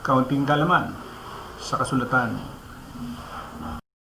kaunting kalaman sa kasulatan.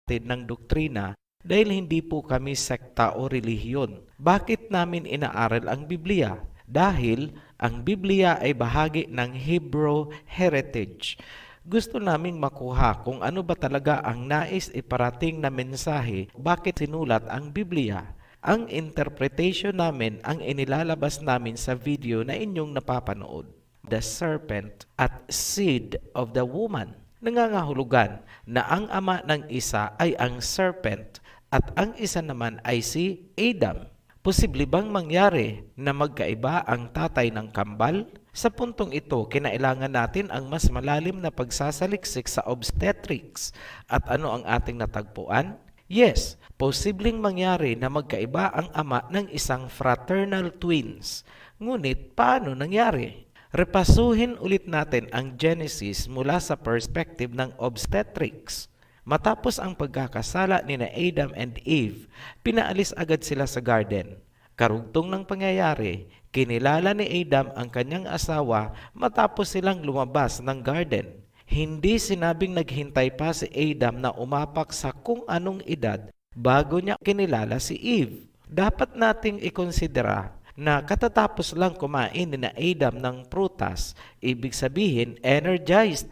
Ng doktrina dahil hindi po kami sekta o relihiyon. Bakit namin inaaral ang Biblia? Dahil ang Biblia ay bahagi ng Hebrew heritage. Gusto naming makuha kung ano ba talaga ang nais iparating na mensahe, bakit sinulat ang Biblia. Ang interpretation namin ang inilalabas namin sa video na inyong napapanood. The serpent at seed of the woman. Nangangahulugan na ang ama ng isa ay ang serpent at ang isa naman ay si Adam. Posible bang mangyari na magkaiba ang tatay ng kambal? Sa puntong ito, kinailangan natin ang mas malalim na pagsasaliksik sa obstetrics. At ano ang ating natagpuan? Yes, posibleng mangyari na magkaiba ang ama ng isang fraternal twins. Ngunit paano nangyari? Repasuhin ulit natin ang Genesis mula sa perspective ng obstetrics. Matapos ang pagkakasala ni Adam and Eve, pinaalis agad sila sa garden. Karugtong ng pangyayari, kinilala ni Adam ang kanyang asawa matapos silang lumabas ng garden. Hindi sinabing naghintay pa si Adam na umapak sa kung anong edad bago niya kinilala si Eve. Dapat nating ikonsidera na katatapos lang kumain ni Adam ng prutas, ibig sabihin energized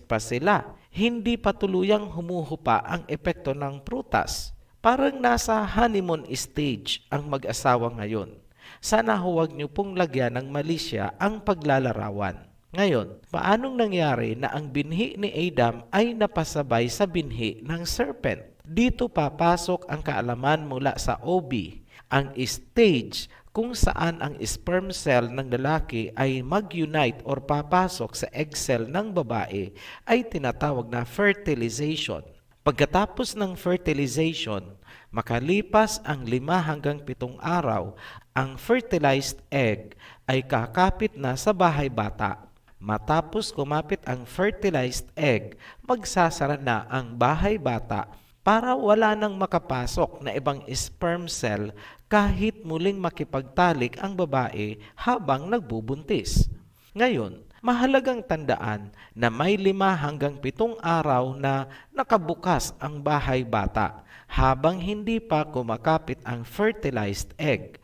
pa sila. Hindi pa tuluyang humuhupa ang epekto ng prutas. Parang nasa honeymoon stage ang mag-asawa ngayon. Sana huwag niyo pong lagyan ng malisya ang paglalarawan. Ngayon, paanong nangyari na ang binhi ni Adam ay napasabay sa binhi ng serpent? Dito papasok ang kaalaman mula sa OB, ang stage kung saan ang sperm cell ng lalaki ay mag-unite or papasok sa egg cell ng babae ay tinatawag na fertilization. Pagkatapos ng fertilization, makalipas ang 5 hanggang 7 araw, ang fertilized egg ay kakapit na sa bahay bata. Matapos kumapit ang fertilized egg, magsasara na ang bahay bata para wala nang makapasok na ibang sperm cell kahit muling makipagtalik ang babae habang nagbubuntis. Ngayon, mahalagang tandaan na may 5 hanggang 7 araw na nakabukas ang bahay bata habang hindi pa kumakapit ang fertilized egg.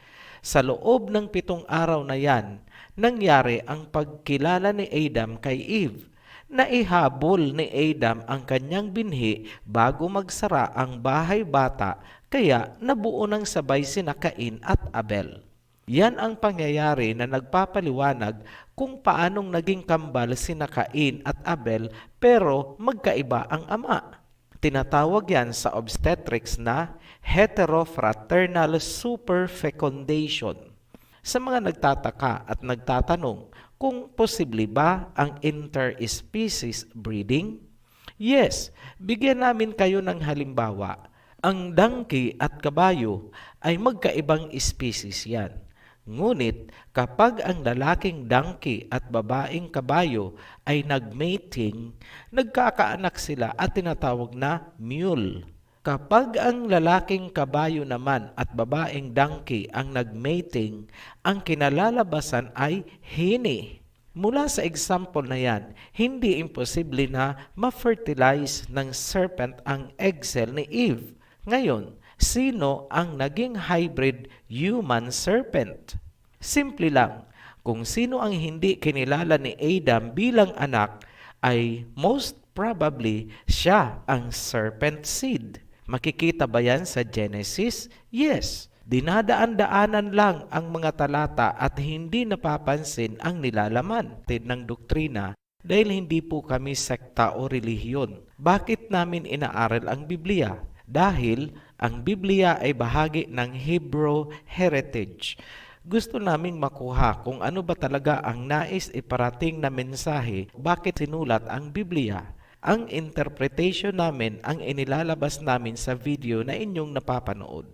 Sa loob ng 7 araw na yan, nangyari ang pagkilala ni Adam kay Eve. Naihabol ni Adam ang kanyang binhi bago magsara ang bahay bata, kaya nabuo ng sabay sina Cain at Abel. Yan ang pangyayari na nagpapaliwanag kung paanong naging kambal sina Cain at Abel pero magkaiba ang ama. Tinatawag yan sa obstetrics na heterofraternal superfecundation. Sa mga nagtataka at nagtatanong kung posible ba ang interspecies breeding? Yes, bigyan namin kayo ng halimbawa. Ang donkey at kabayo ay magkaibang species yan. Ngunit kapag ang lalaking donkey at babaeng kabayo ay nagmating, nagkakaanak sila at tinatawag na mule. Kapag ang lalaking kabayo naman at babaeng donkey ang nagmating, ang kinalalabasan ay hini. Mula sa example na yan, hindi imposible na ma-fertilize ng serpent ang egg cell ni Eve. Ngayon, sino ang naging hybrid human serpent? Simple lang, kung sino ang hindi kinilala ni Adam bilang anak, ay most probably siya ang serpent seed. Makikita ba yan sa Genesis? Yes. Dinadaan-daanan lang ang mga talata at hindi napapansin ang nilalaman ng doktrina dahil hindi po kami sekta o relihiyon. Bakit namin inaaral ang Biblia? Dahil ang Biblia ay bahagi ng Hebrew heritage. Gusto naming makuha kung ano ba talaga ang nais iparating na mensahe, bakit sinulat ang Biblia. Ang interpretation namin ang inilalabas namin sa video na inyong napapanood.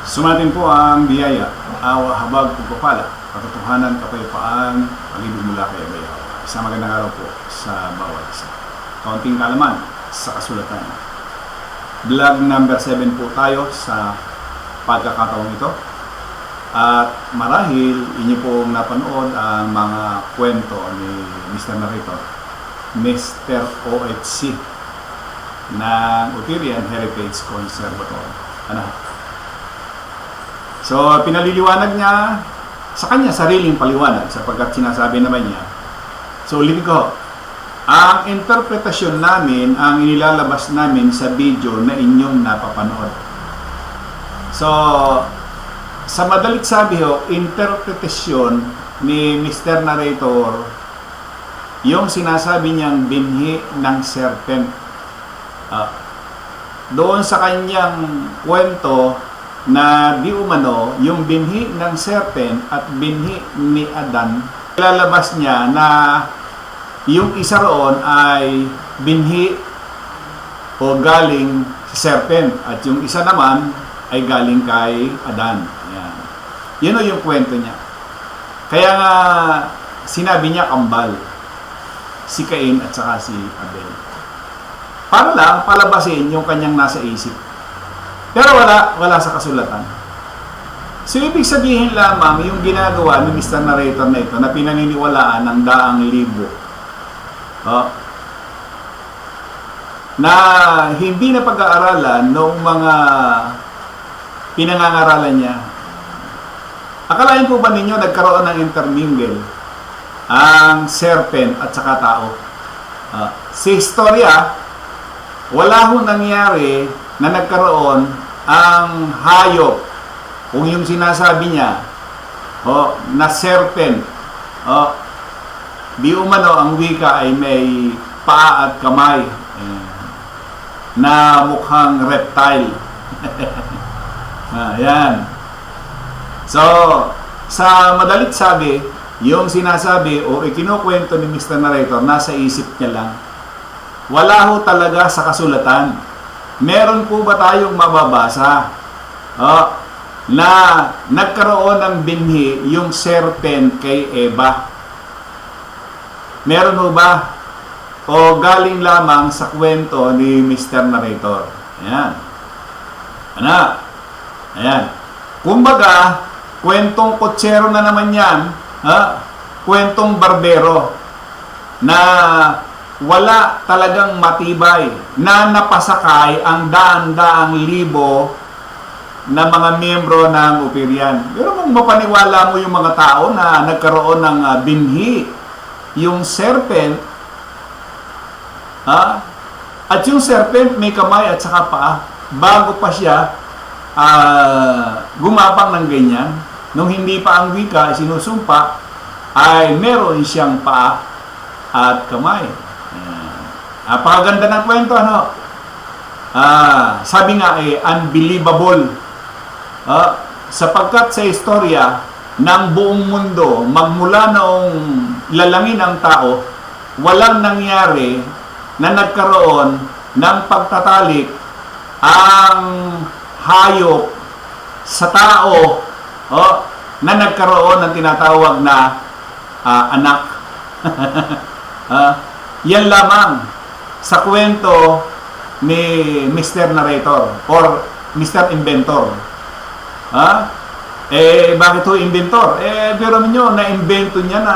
Sumatin po ang biyaya, awa, habag, pagpapala, katotohanan, kapayapaan, pag-ibig mula kay YAHAWAH. Isang magandang araw po sa bawat isa. Kaunting kaalaman sa kasulatan. Vlog number 7 po tayo sa pagkakataong ito. At marahil inyo pong napanood ang mga kwento ni Mr. Narrator, Mr. OHC ng Upirian Heritage Conservatory. Ano? So, pinaliliwanag niya sa kanya sariling paliwanag sapagkat sinasabi naman niya. So, ulitin ko, ang interpretasyon namin ang inilalabas namin sa video na inyong napapanood. So, sa madalit sabi ho, interpretasyon ni Mr. Narrator, yung sinasabi niyang binhi ng serpent. Doon sa kanyang kwento na di umano, yung binhi ng serpent at binhi ni Adan, ilalabas niya na yung isa roon ay binhi o galing sa serpent at yung isa naman ay galing kay Adan. Yan. Yun o yung kwento niya. Kaya nga sinabi niya kambal si Cain at saka si Abel. Para lang palabasin yung kanyang nasa isip. Pero wala sa kasulatan. So ibig sabihin lamang yung ginagawa ni Mr. Narrator na ito na pinaniniwalaan ng daang libo. Na hindi na pag-aaralan noong mga pinangangaralan niya. Akalain po ba ninyo nagkaroon ng intermingle ang serpent at saka tao? Sa istorya, wala hong nangyari na nagkaroon ang hayop, kung yung sinasabi niya, na serpent, di umano ang wika ay may paa at kamay, na mukhang reptile. Yan. So, sa madalit sabi, yung sinasabi o ikinukwento ni Mr. Narrator, nasa isip niya lang. Wala ho talaga sa kasulatan. Meron po ba tayong mababasa na nagkaroon ng binhi yung serpent kay Eva? Meron ho ba? O galing lamang sa kwento ni Mr. Narrator? Ayan. Ayan. Kumbaga, kwentong kotsero na naman yan, kwentong barbero, na wala talagang matibay, na napasakay ang daan-daang libo na mga miyembro ng Upirian. Pero kung mapaniwala mo yung mga tao na nagkaroon ng binhi, yung serpent, at yung serpent may kamay at saka paa, bago pa siya gumapang ng ganyan, nung hindi pa ang wika sinusumpa, ay meron siyang paa at kamay. Napakaganda ng kwento, ano? Sabi nga unbelievable. Sapagkat sa istorya ng buong mundo, magmula noong lalangin ang tao, walang nangyari na nagkaroon ng pagtatalik ang hayop sa tao na nagkaroon ng tinatawag na anak. Yan lamang sa kwento ni Mr. Narrator or Mr. Inventor. Bakit ho inventor? Pero ninyo, na-invento niya na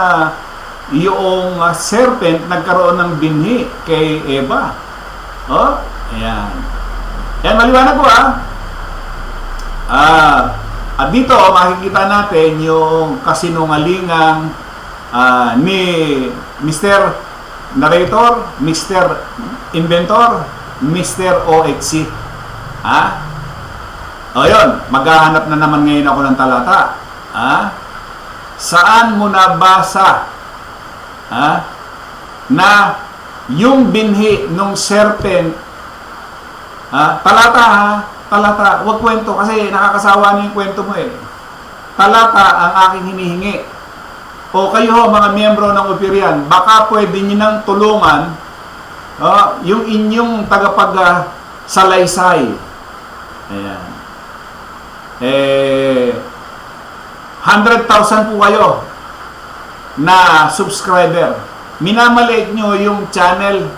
yung serpent nagkaroon ng binhi kay Eva. Ayan. Yan, maliwanag po at dito, makikita natin yung kasinungalingang ni Mr. Narrator, Mr. Inventor, Mr. OHC. Yun, maghahanap na naman ngayon ako ng talata. Saan mo nabasa na yung binhi nung serpent, talata talata, wag kwento kasi nakakasawa niyo yung kwento mo Talata ang aking hinihingi. O kayo ho, mga miyembro ng Upirian, baka pwede niyo nang tulungan yung inyong tagapag-salaysay. Ayan. 100,000 po kayo na subscriber. Minamaliit nyo yung channel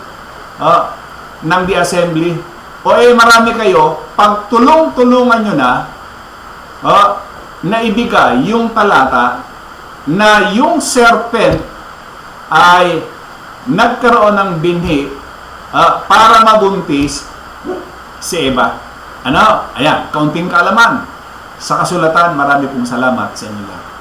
ng The Assembly. O marami kayo, pag tulong-tulungan nyo na, na ibigay yung talata na yung serpent ay nagkaroon ng binhi para mabuntis si Eva. Ano? Ayan, kaunting kaalaman. Sa kasulatan, marami pong salamat sa inyo lahat.